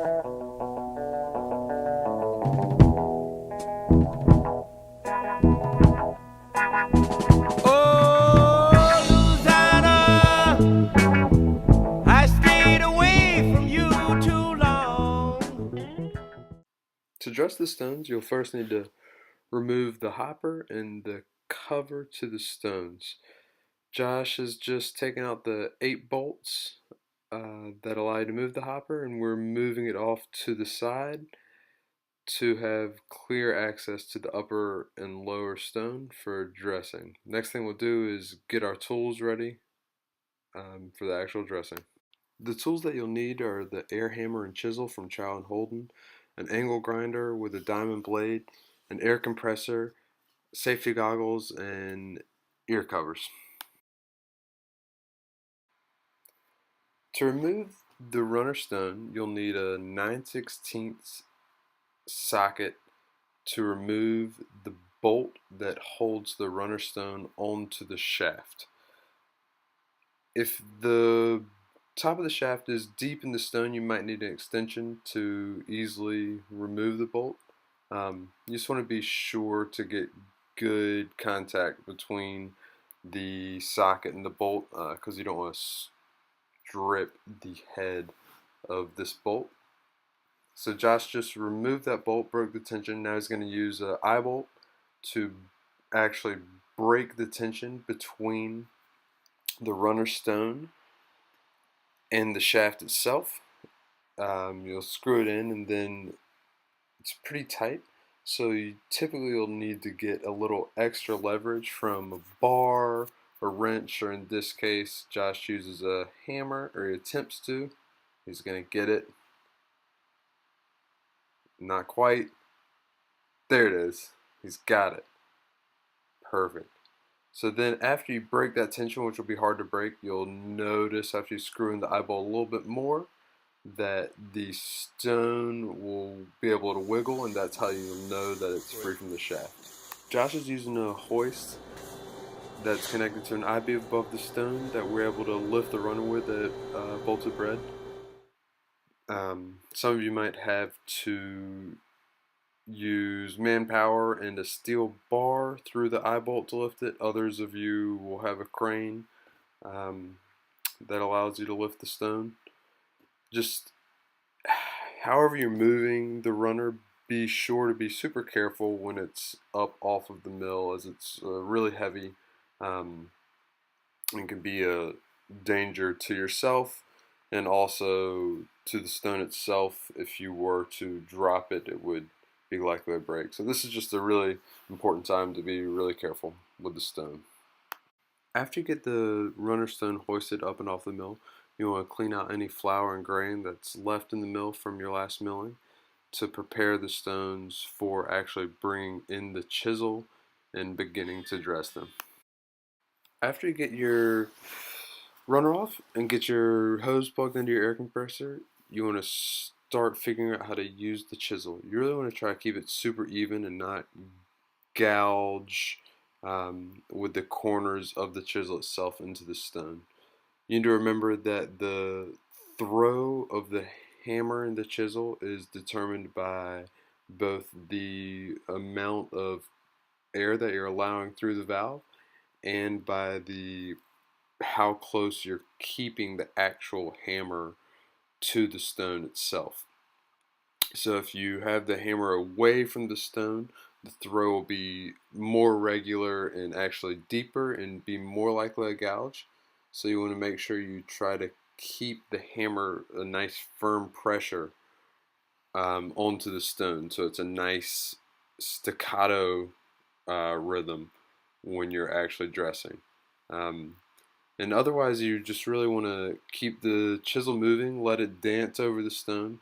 Oh, Louisiana, I stayed away from you too long. To dress the stones, you'll first need to remove the hopper and the cover to the stones. Josh has just taken out the 8 bolts that allow you to move the hopper, and we're moving it off to the side to have clear access to the upper and lower stone for dressing. Next thing we'll do is get our tools ready for the actual dressing. The tools that you'll need are the air hammer and chisel from Chow and Holden, an angle grinder with a diamond blade, an air compressor, safety goggles, and ear covers. To remove the runner stone, you'll need a 9/16 socket to remove the bolt that holds the runner stone onto the shaft. If the top of the shaft is deep in the stone, you might need an extension to easily remove the bolt. You just want to be sure to get good contact between the socket and the bolt because you don't want to strip the head of this bolt. So Josh just removed that bolt, broke the tension. Now he's going to use an eye bolt to actually break the tension between the runner stone and the shaft itself. You'll screw it in, and then it's pretty tight. So you typically will need to get a little extra leverage from a bar, a wrench, or in this case, Josh uses a hammer, or he attempts to. He's going to get it. Not quite. There it is. He's got it. Perfect. So then after you break that tension, which will be hard to break, you'll notice after you screw in the eyeball a little bit more that the stone will be able to wiggle, and that's how you'll know that it's free from the shaft. Josh is using a hoist that's connected to an I-beam above the stone that we're able to lift the runner with at Bolted Bread. Some of you might have to use manpower and a steel bar through the eye bolt to lift it. Others of you will have a crane um, that allows you to lift the stone. Just however you're moving the runner, be sure to be super careful when it's up off of the mill, as it's really heavy um, and can be a danger to yourself and also to the stone itself. If you were to drop it, it would be likely to break. So this is just a really important time to be really careful with the stone. After you get the runner stone hoisted up and off the mill, you want to clean out any flour and grain that's left in the mill from your last milling to prepare the stones for actually bringing in the chisel and beginning to dress them. After you get your runner off and get your hose plugged into your air compressor, you want to start figuring out how to use the chisel. You really want to try to keep it super even and not gouge with the corners of the chisel itself into the stone. You need to remember that the throw of the hammer and the chisel is determined by both the amount of air that you're allowing through the valve and by the how close you're keeping the actual hammer to the stone itself. So if you have the hammer away from the stone, the throw will be more regular and actually deeper and be more likely to gouge. So you want to make sure you try to keep the hammer a nice firm pressure onto the stone, so it's a nice staccato rhythm when you're actually dressing. Um, and otherwise, you just really want to keep the chisel moving, let it dance over the stone,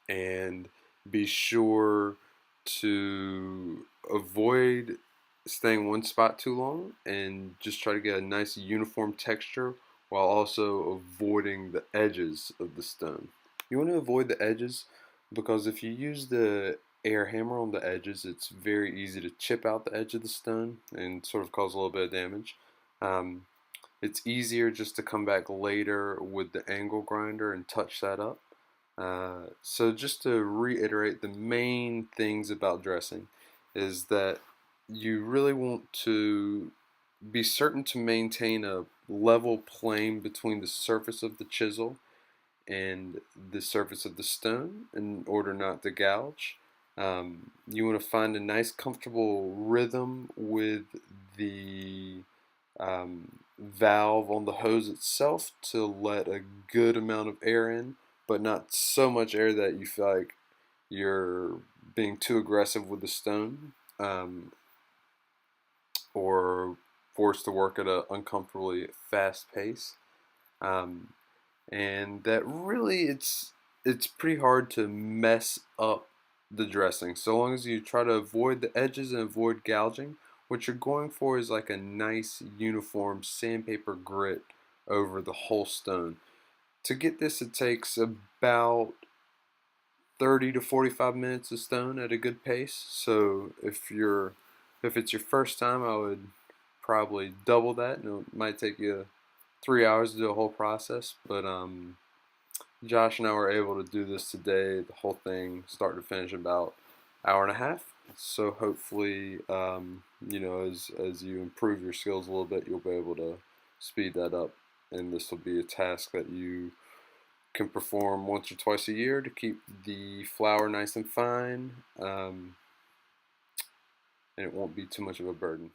and be sure to avoid staying one spot too long and just try to get a nice uniform texture while also avoiding the edges of the stone. You want to avoid the edges because if you use the air hammer on the edges, it's very easy to chip out the edge of the stone and sort of cause a little bit of damage. Um, it's easier just to come back later with the angle grinder and touch that up. So just to reiterate, the main things about dressing is that you really want to be certain to maintain a level plane between the surface of the chisel and the surface of the stone in order not to gouge. You want to find a nice comfortable rhythm with the valve on the hose itself to let a good amount of air in, but not so much air that you feel like you're being too aggressive with the stone, or forced to work at an uncomfortably fast pace. Um, and that really it's pretty hard to mess up the dressing so long as you try to avoid the edges and avoid gouging. What you're going for is like a nice uniform sandpaper grit over the whole stone. To get this, it takes about 30 to 45 minutes of stone at a good pace. So if it's your first time, I would probably double that, and it might take you 3 hours to do the whole process. But Josh and I were able to do this today, the whole thing, start to finish, in about hour and a half. So hopefully, as you improve your skills a little bit, you'll be able to speed that up, and this will be a task that you can perform once or twice a year to keep the flour nice and fine, and it won't be too much of a burden.